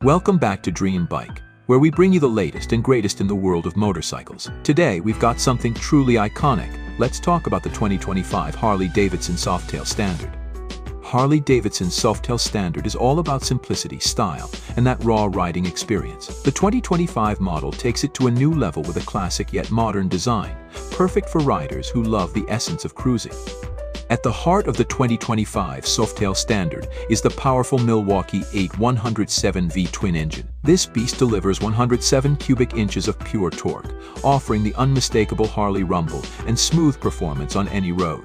Welcome back to Dream Bike, where we bring you the latest and greatest in the world of motorcycles. Today, we've got something truly iconic. Let's talk about the 2025 Harley Davidson Softail Standard. Harley Davidson Softail Standard is all about simplicity, style, and that raw riding experience. The 2025 model takes it to a new level with a classic yet modern design, perfect for riders who love the essence of cruising. At the heart of the 2025 Softail Standard is the powerful Milwaukee 8-107V twin engine. This beast delivers 107 cubic inches of pure torque, offering the unmistakable Harley rumble and smooth performance on any road.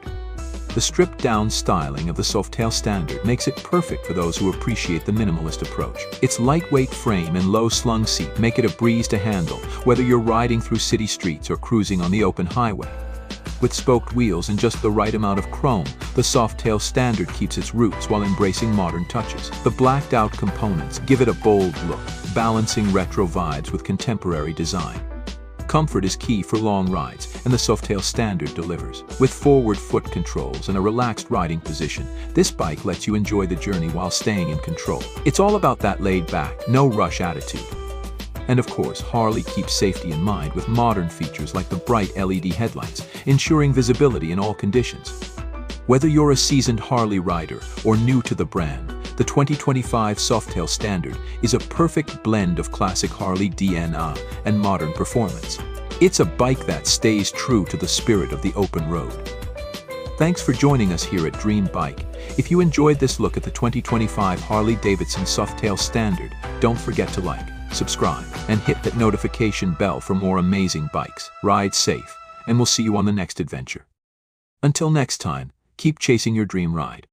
The stripped-down styling of the Softail Standard makes it perfect for those who appreciate the minimalist approach. Its lightweight frame and low-slung seat make it a breeze to handle, whether you're riding through city streets or cruising on the open highway. With spoked wheels and just the right amount of chrome, the Softail Standard keeps its roots while embracing modern touches. The blacked-out components give it a bold look, balancing retro vibes with contemporary design. Comfort is key for long rides, and the Softail Standard delivers. With forward foot controls and a relaxed riding position, this bike lets you enjoy the journey while staying in control. It's all about that laid-back, no-rush attitude. And of course, Harley keeps safety in mind with modern features like the bright LED headlights, ensuring visibility in all conditions. Whether you're a seasoned Harley rider or new to the brand, the 2025 Softail Standard is a perfect blend of classic Harley DNA and modern performance. It's a bike that stays true to the spirit of the open road. Thanks for joining us here at Dream Bike. If you enjoyed this look at the 2025 Harley Davidson Softail Standard, don't forget to like, subscribe, and hit that notification bell for more amazing bikes. Ride safe, and we'll see you on the next adventure. Until next time, keep chasing your dream ride.